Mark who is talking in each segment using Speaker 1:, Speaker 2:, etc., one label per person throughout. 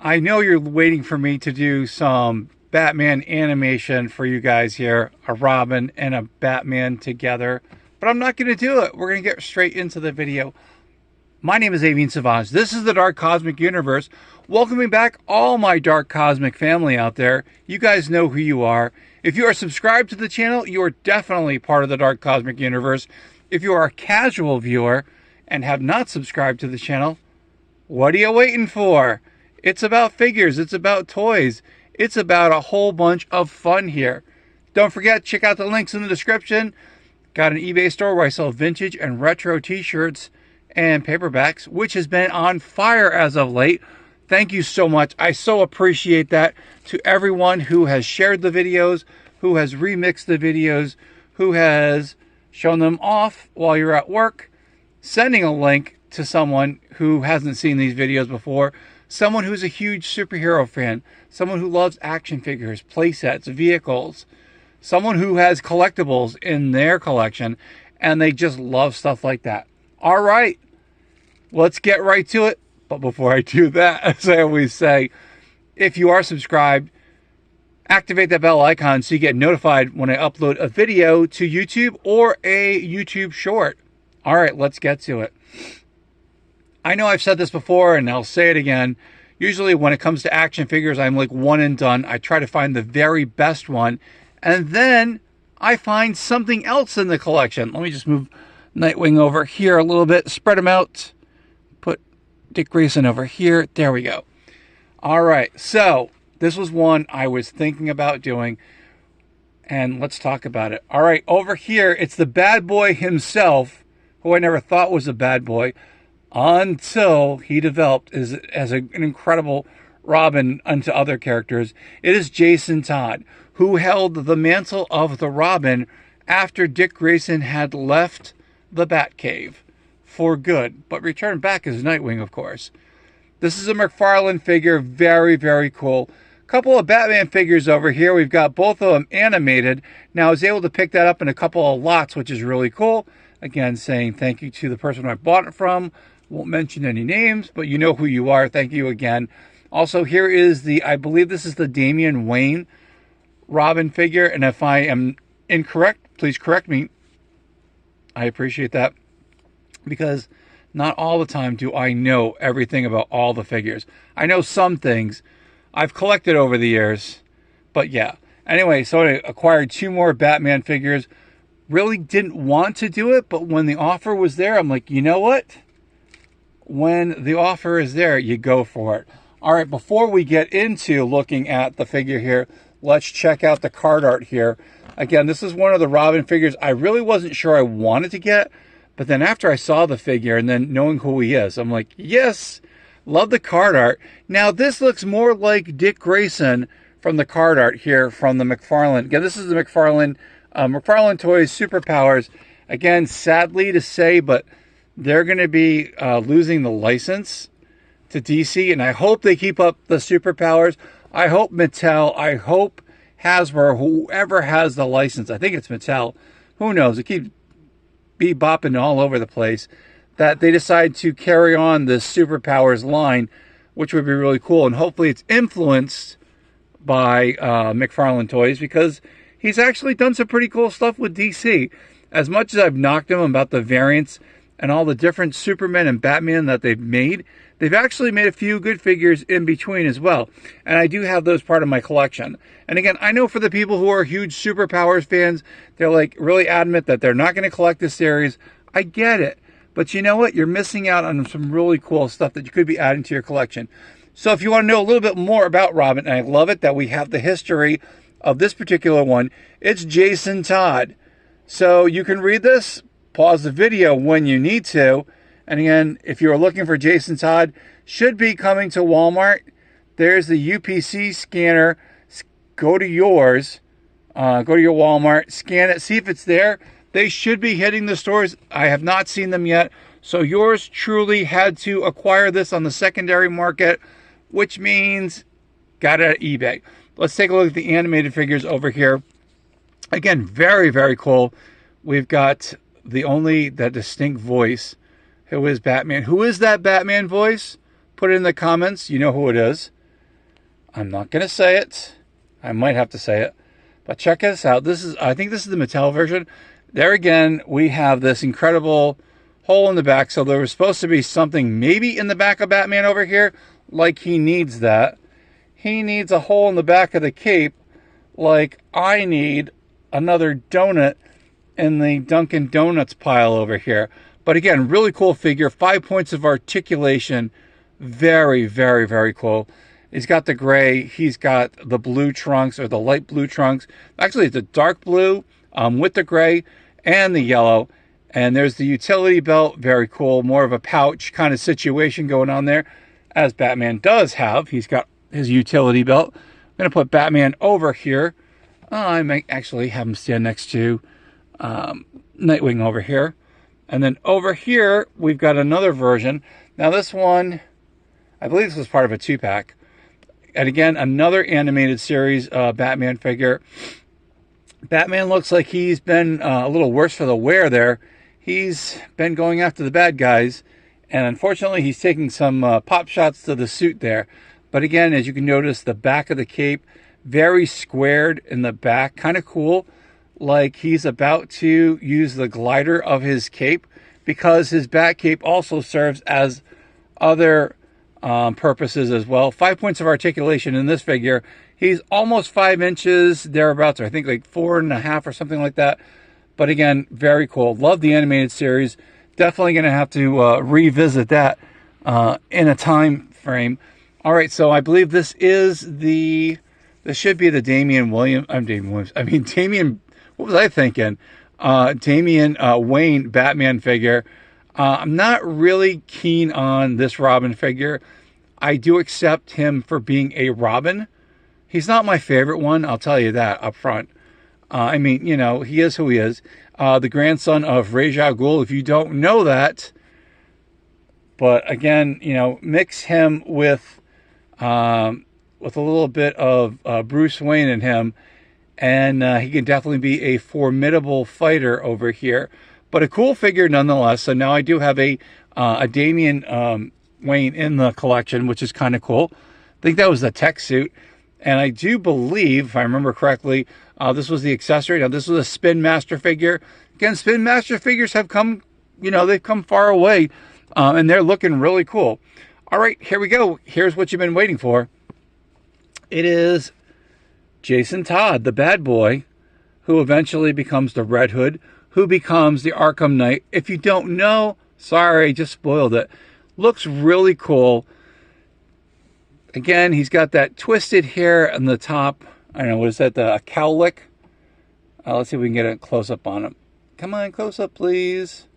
Speaker 1: I know you're waiting for me to do some Batman animation for you guys here, a Robin and a Batman together, but I'm not going to do it. We're going to get straight into the video. My name is Avian Savage. This is the Dark Cosmic Universe. Welcoming back all my Dark Cosmic family out there. You guys know who you are. If you are subscribed to the channel, you are definitely part of the Dark Cosmic Universe. If you are a casual viewer and have not subscribed to the channel, what are you waiting for? It's about figures. It's about toys. It's about a whole bunch of fun here. Don't forget, check out the links in the description. Got an eBay store where I sell vintage and retro t-shirts and paperbacks, which has been on fire as of late. Thank you so much. I so appreciate that. To everyone who has shared the videos, who has remixed the videos, who has shown them off while you're at work, sending a link to someone who hasn't seen these videos before, someone who's a huge superhero fan, someone who loves action figures, playsets, vehicles, someone who has collectibles in their collection, and they just love stuff like that. All right, let's get right to it. But before I do that, as I always say, if you are subscribed, activate that bell icon so you get notified when I upload a video to YouTube or a YouTube short. All right, let's get to it. I know I've said this before and I'll say it again. Usually when it comes to action figures, I'm like one and done. I try to find the very best one, and then I find something else in the collection. Let me just move Nightwing over here a little bit, spread them out, put Dick Grayson over here. There we go. All right, so this was one I was thinking about doing, and let's talk about it. All right, over here, it's the bad boy himself, who I never thought was a bad boy until he developed as an incredible Robin unto other characters. It is Jason Todd, who held the mantle of the Robin after Dick Grayson had left the Batcave for good, but returned back as Nightwing, of course. This is a McFarlane figure, very, very cool. Couple of Batman figures over here. We've got both of them animated. Now, I was able to pick that up in a couple of lots, which is really cool. Again, saying thank you to the person I bought it from. Won't mention any names, but you know who you are. Thank you again. Also, here is the, I believe this is the Damian Wayne Robin figure, and if I am incorrect, please correct me. I appreciate that, because not all the time do I know everything about all the figures. I know some things I've collected over the years, but yeah. Anyway, so I acquired 2 more Batman figures. Really didn't want to do it, but when the offer was there, I'm like, you know what? When the offer is there, you go for it. All right, before we get into looking at the figure here, let's check out the card art here. Again, this is one of the Robin figures I really wasn't sure I wanted to get, but then after I saw the figure and then knowing who he is, I'm like, yes, love the card art. Now, this looks more like Dick Grayson from the card art here from the McFarlane. Again, this is the McFarlane Toys Superpowers. Again, sadly to say, but they're going to be losing the license to DC, and I hope they keep up the Superpowers. I hope Mattel, I hope Hasbro, whoever has the license, I think it's Mattel, who knows, it keeps bebopping all over the place, that they decide to carry on this Superpowers line, which would be really cool, and hopefully it's influenced by McFarlane Toys, because he's actually done some pretty cool stuff with DC. As much as I've knocked him about the variants and all the different Superman and Batman that they've actually made a few good figures in between as well. And I do have those part of my collection. And again, I know for the people who are huge Superpowers fans, they're like really adamant that they're not going to collect this series. I get it. But you know what? You're missing out on some really cool stuff that you could be adding to your collection. So if you want to know a little bit more about Robin, and I love it that we have the history of this particular one, it's Jason Todd. So you can read this, pause the video when you need to. And again, if you're looking for Jason Todd, should be coming to Walmart. There's the UPC scanner. Go to yours. Go to your Walmart. Scan it. See if it's there. They should be hitting the stores. I have not seen them yet. So yours truly had to acquire this on the secondary market, which means got it at eBay. Let's take a look at the animated figures over here. Again, very, very cool. We've got that distinct voice. Who is Batman? Who is that Batman voice? Put it in the comments. You know who it is. I'm not going to say it. I might have to say it. But check this out. I think this is the Mattel version. There again, we have this incredible hole in the back. So there was supposed to be something maybe in the back of Batman over here. Like he needs that. He needs a hole in the back of the cape. Like I need another donut in the Dunkin' Donuts pile over here. But again, really cool figure. 5 points of articulation. Very, very, very cool. He's got the gray. He's got the blue trunks or the light blue trunks. Actually, it's a dark blue with the gray and the yellow. And there's the utility belt. Very cool. More of a pouch kind of situation going on there, as Batman does have. He's got his utility belt. I'm going to put Batman over here. I might actually have him stand next to Nightwing over here. And then over here, we've got another version. Now this one, I believe this was part of a 2-pack. And again, another animated series Batman figure. Batman looks like he's been a little worse for the wear there. He's been going after the bad guys. And unfortunately, he's taking some pop shots to the suit there. But again, as you can notice, the back of the cape, very squared in the back. Kind of cool. Like he's about to use the glider of his cape, because his bat cape also serves as other purposes as well. 5 points of articulation in this figure. He's almost 5 inches thereabouts, or I think like 4.5 or something like that. But again, very cool. Love the animated series. Definitely going to have to revisit that in a time frame. All right, so I believe this should be the Damian Williams. Damian. What was I thinking? Damian Wayne Batman figure. I'm not really keen on this Robin figure. I do accept him for being a Robin. He's not my favorite one, I'll tell you that up front. He is who he is. The grandson of Ra's al Ghul, if you don't know that. But again, mix him with a little bit of Bruce Wayne in him, and he can definitely be a formidable fighter over here. But a cool figure nonetheless. So now I do have a Damian Wayne in the collection, which is kind of cool. I think that was the tech suit. And I do believe, if I remember correctly, this was the accessory. Now, this was a Spin Master figure. Again, Spin Master figures have come, they've come far away, and they're looking really cool. All right, here we go. Here's what you've been waiting for. It is Jason Todd, the bad boy, who eventually becomes the Red Hood, who becomes the Arkham Knight. If you don't know, sorry, just spoiled it. Looks really cool. Again, he's got that twisted hair on the top. I don't know, what is that, the cowlick? Let's see if we can get a close-up on him. Come on, close-up, please.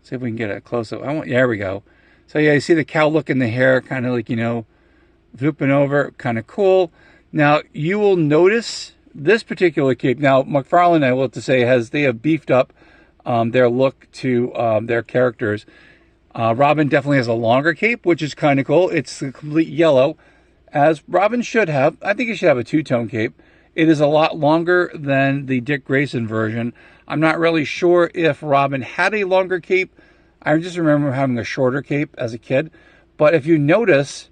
Speaker 1: See if we can get a close-up. There we go. So, yeah, you see the cowlick in the hair, kind of like, drooping over. Kind of cool. Now, you will notice this particular cape. Now, McFarlane, I will have to say, they have beefed up their look to their characters. Robin definitely has a longer cape, which is kind of cool. It's a complete yellow, as Robin should have. I think he should have a two-tone cape. It is a lot longer than the Dick Grayson version. I'm not really sure if Robin had a longer cape. I just remember having a shorter cape as a kid. But if you notice,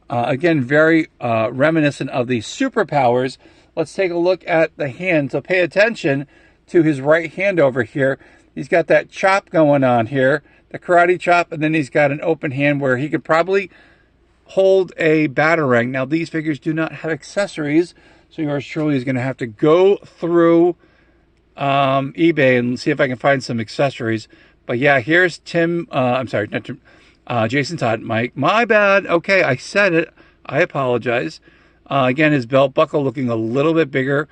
Speaker 1: again, very reminiscent of the superpowers. Let's take a look at the hand. So pay attention to his right hand over here. He's got that chop going on here, the karate chop, and then he's got an open hand where he could probably hold a batarang. Now, these figures do not have accessories, so yours truly is going to have to go through eBay and see if I can find some accessories. But yeah, here's Jason Todd. My bad. Okay, I said it. I apologize. Again, his belt buckle looking a little bit bigger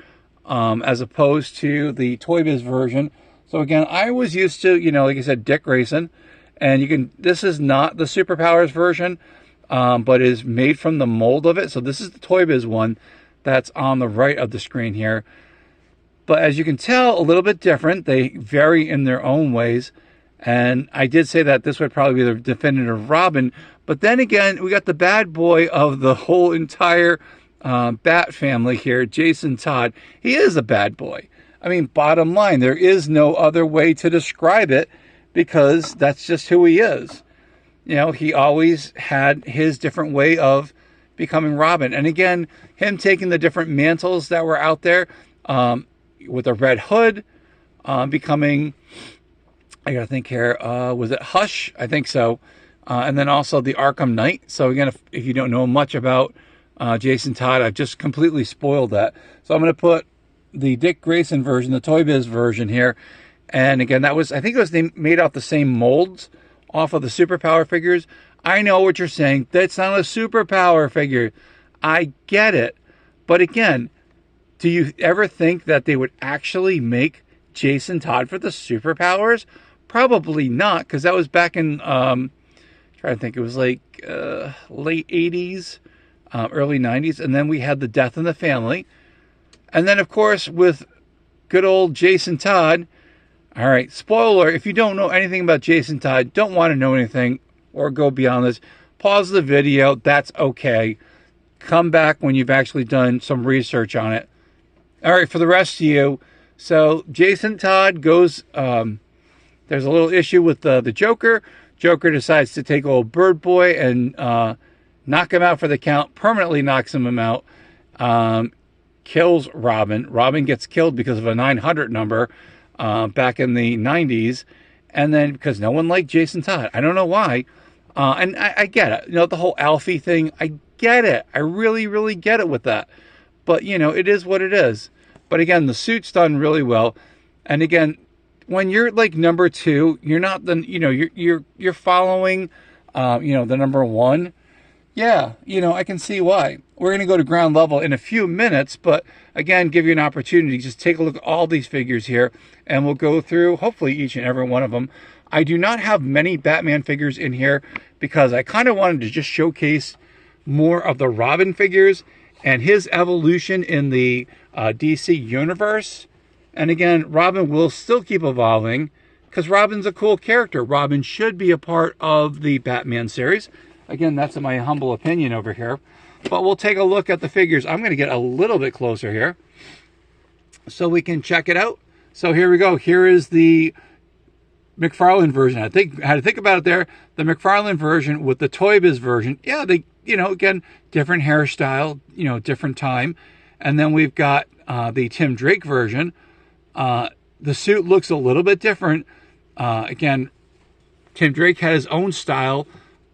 Speaker 1: as opposed to the Toy Biz version. So again, I was used to, like I said, Dick Grayson. And this is not the Superpowers version, but is made from the mold of it. So this is the Toy Biz one that's on the right of the screen here. But as you can tell, a little bit different. They vary in their own ways. And I did say that this would probably be the definitive Robin. But then again, we got the bad boy of the whole entire Bat family here, Jason Todd. He is a bad boy. I mean, bottom line, there is no other way to describe it, because that's just who he is. He always had his different way of becoming Robin. And again, him taking the different mantles that were out there, with a red hood, becoming, I gotta think here, was it Hush? I think so. And then also the Arkham Knight. So again, if you don't know much about Jason Todd, I've just completely spoiled that. So I'm going to put the Dick Grayson version, the Toy Biz version here. And again, that was, I think it was made off the same molds off of the Superpower figures. I know what you're saying. That's not a Superpower figure. I get it. But again, do you ever think that they would actually make Jason Todd for the Superpowers? Probably not, because that was back in, trying to think, it was like late 80s, early 90s. And then we had the Death in the Family. And then, of course, with good old Jason Todd. All right, spoiler, if you don't know anything about Jason Todd, don't want to know anything or go beyond this, pause the video. That's okay. Come back when you've actually done some research on it. All right, for the rest of you, so Jason Todd goes, there's a little issue with the Joker. Joker decides to take old Bird Boy and knock him out for the count, permanently knocks him out, kills Robin. Robin gets killed because of a 900 number back in the 90s, and then because no one liked Jason Todd. I don't know why. And I get it. You know, the whole Alfie thing, I get it. I really, really get it with that. But, you know, it is what it is. But again, the suit's done really well. And again, when you're like number 2, you're not the, you know, you're following, you know, the number 1. Yeah, you know, I can see why. We're going to go to ground level in a few minutes, but again, give you an opportunity. Just take a look at all these figures here, and we'll go through, hopefully, each and every one of them. I do not have many Batman figures in here because I kind of wanted to just showcase more of the Robin figures and his evolution in the DC universe. And again, Robin will still keep evolving because Robin's a cool character. Robin should be a part of the Batman series. Again, that's my humble opinion over here. But we'll take a look at the figures. I'm going to get a little bit closer here so we can check it out. So here we go. Here is the McFarlane version. I had to think about it there. The McFarlane version with the Toy Biz version. Yeah, they, you know, again, different hairstyle, you know, different time. And then we've got the Tim Drake version. The suit looks a little bit different. Again, Tim Drake had his own style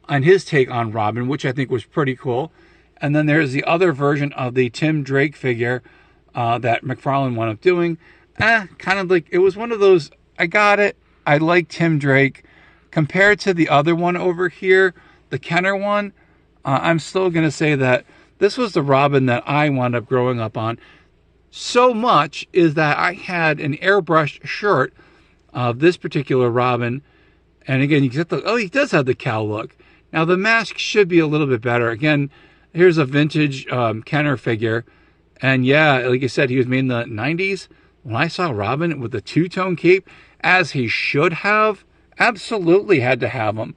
Speaker 1: on his take on Robin, which I think was pretty cool. And then there's the other version of the Tim Drake figure that McFarlane wound up doing. Kind of like, it was one of those, I got it. I like Tim Drake. Compared to the other one over here, the Kenner one, I'm still going to say that this was the Robin that I wound up growing up on. So much is that I had an airbrushed shirt of this particular Robin. And again, you get the, oh, he does have the cowl look. Now, the mask should be a little bit better. Again, here's a vintage Kenner figure. And yeah, like I said, he was made in the 90s. When I saw Robin with the two-tone cape, as he should have, absolutely had to have him.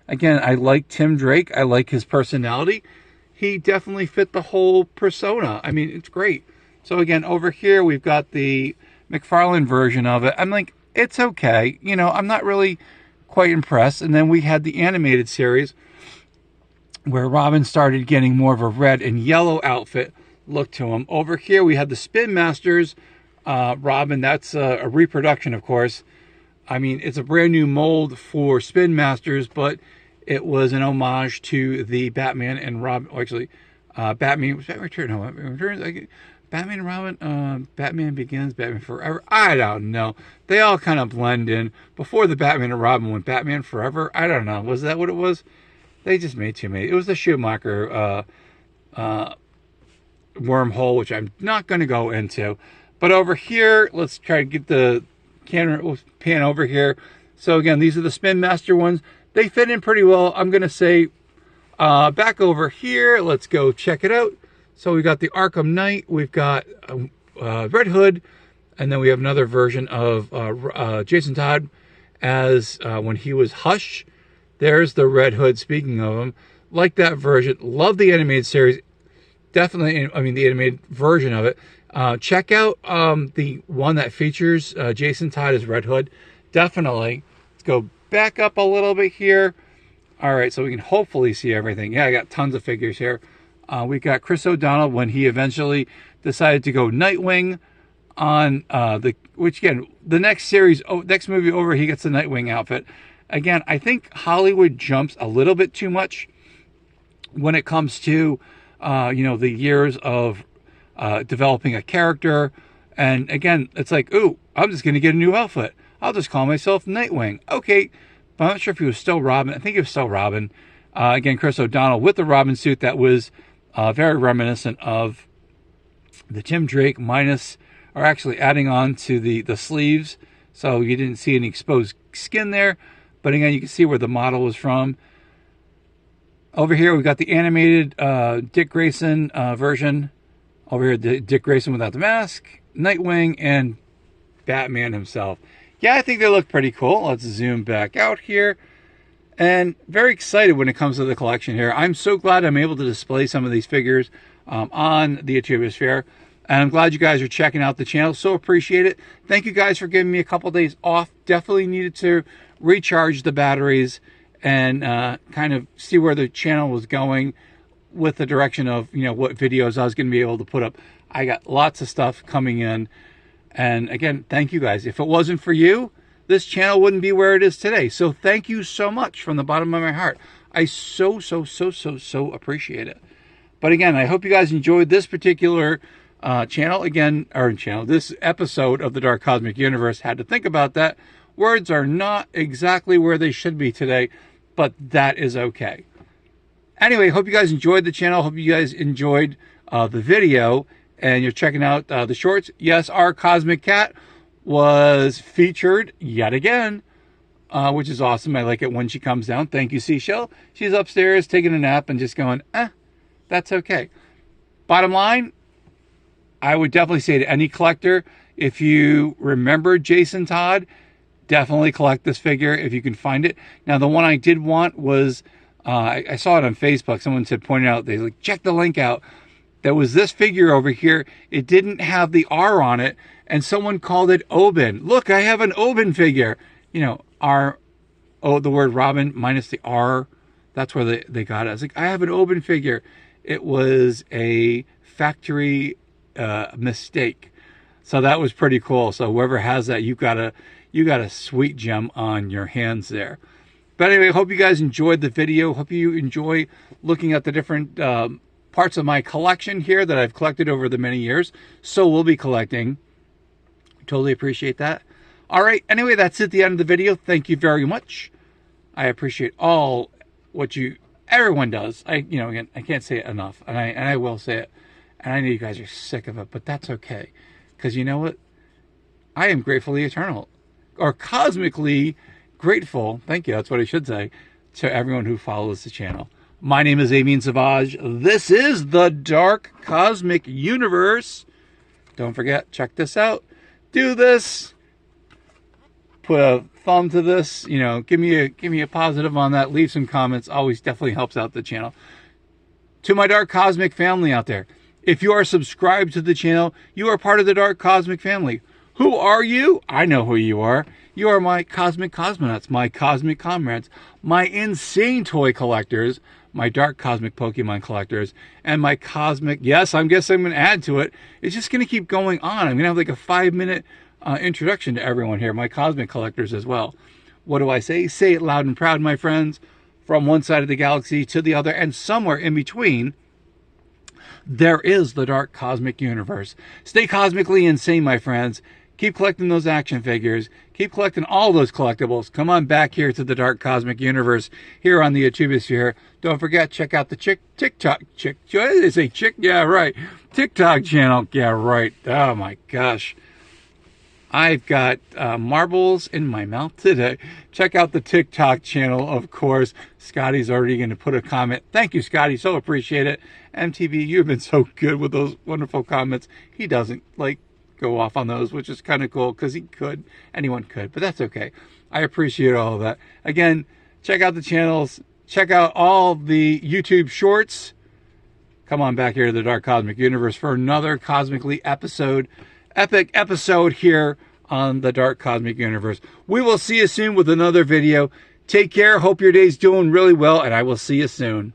Speaker 1: Again, I like Tim Drake. I like his personality. He definitely fit the whole persona. I mean, it's great. So again, over here, we've got the McFarlane version of it. I'm like, it's okay. You know, I'm not really quite impressed. And then we had the animated series where Robin started getting more of a red and yellow outfit look to him. Over here, we had the Spin Masters Robin. That's a reproduction, of course. I mean, it's a brand new mold for Spin Masters, but it was an homage to the Batman and Robin. Oh, actually, Batman was Batman Return. No, Returns. Batman and Robin. Batman Begins. Batman Forever. I don't know. They all kind of blend in. Before the Batman and Robin went Batman Forever. I don't know. Was that what it was? They just made too many. It was the Schumacher wormhole, which I'm not going to go into. But over here, let's try to get the camera pan over here. So again, these are the Spin Master ones. They fit in pretty well. I'm going to say back over here. Let's go check it out. So we got the Arkham Knight. We've got Red Hood. And then we have another version of Jason Todd as when he was Hush. There's the Red Hood, speaking of him. Like that version. Love the animated series. Definitely, I mean, the animated version of it. Check out the one that features Jason Todd as Red Hood. Definitely. Let's go back up a little bit here. All right, so we can hopefully see everything. Yeah, I got tons of figures here. We got Chris O'Donnell when he eventually decided to go Nightwing on which again, the next series, next movie over, he gets the Nightwing outfit. Again, I think Hollywood jumps a little bit too much when it comes to, the years of developing a character. And again, it's like, ooh, I'm just going to get a new outfit. I'll just call myself Nightwing. Okay, but I'm not sure if he was still Robin. I think he was still Robin. Again, Chris O'Donnell with the Robin suit that was very reminiscent of the Tim Drake minus, or actually adding on to the sleeves. So you didn't see any exposed skin there. But again, you can see where the model was from. Over here, we got the animated Dick Grayson version. Over here, Dick Grayson without the mask, Nightwing, and Batman himself. Yeah, I think they look pretty cool. Let's zoom back out here. And very excited when it comes to the collection here. I'm so glad I'm able to display some of these figures on the Atubosphere. And I'm glad you guys are checking out the channel. So appreciate it. Thank you guys for giving me a couple days off. Definitely needed to recharge the batteries and kind of see where the channel was going with the direction of, what videos I was going to be able to put up. I got lots of stuff coming in. And again, thank you guys. If it wasn't for you, this channel wouldn't be where it is today. So thank you so much from the bottom of my heart. I so appreciate it. But again, I hope you guys enjoyed this particular this episode of the Dark Cosmic Universe. Had to think about that. Words are not exactly where they should be today, but that is okay. Anyway, hope you guys enjoyed the channel. Hope you guys enjoyed the video, and you're checking out the shorts. Yes, our Cosmic Cat was featured yet again, which is awesome. I like it when she comes down. Thank you, Seashell. She's upstairs taking a nap and just going, that's okay. Bottom line, I would definitely say to any collector, if you remember Jason Todd, definitely collect this figure if you can find it. Now, the one I did want was, I saw it on Facebook. Someone said, pointed out, they like, check the link out. There was this figure over here. It didn't have the R on it, and someone called it Oben. Look, I have an Oben figure. The word Robin minus the R. That's where they got it. I was like, I have an Oben figure. It was a factory mistake. So that was pretty cool. So whoever has that, you got a sweet gem on your hands there. But anyway, hope you guys enjoyed the video. Hope you enjoy looking at the different parts of my collection here that I've collected over the many years. So we'll be collecting. Totally appreciate that. All right. Anyway, that's it, the end of the video. Thank you very much. I appreciate all what everyone does. Again, I can't say it enough, and I will say it. And I know you guys are sick of it, but that's okay. Because you know what? I am gratefully eternal, or cosmically grateful. Thank you. That's what I should say, to everyone who follows the channel. My name is Amin Savage. This is the Dark Cosmic Universe. Don't forget, check this out. Do this. Put a thumb to this. Give me a positive on that. Leave some comments. Always definitely helps out the channel. To my Dark Cosmic family out there, if you are subscribed to the channel, you are part of the Dark Cosmic family. Who are you? I know who you are. You are my cosmic cosmonauts, my cosmic comrades, my insane toy collectors, my dark cosmic Pokemon collectors, and my cosmic, yes, I guess I'm going to add to it. It's just going to keep going on. I'm going to have like a 5-minute introduction to everyone here, my cosmic collectors as well. What do I say? Say it loud and proud, my friends. From one side of the galaxy to the other, and somewhere in between, there is the Dark Cosmic Universe. Stay cosmically insane, my friends. Keep collecting those action figures. Keep collecting all those collectibles. Come on back here to the Dark Cosmic Universe here on the Atubosphere. Don't forget, check out the TikTok. What did they say? Yeah, right. TikTok channel. Yeah, right. Oh, my gosh. I've got marbles in my mouth today. Check out the TikTok channel, of course. Scotty's already going to put a comment. Thank you, Scotty. So appreciate it. MTV, you've been so good with those wonderful comments. He doesn't, go off on those, which is kind of cool because he could. Anyone could, but that's okay. I appreciate all of that. Again, check out the channels. Check out all the YouTube shorts. Come on back here to the Dark Cosmic Universe for another cosmically epic episode here on the Dark Cosmic Universe. We will see you soon with another video. Take care. Hope your day's doing really well, and I will see you soon.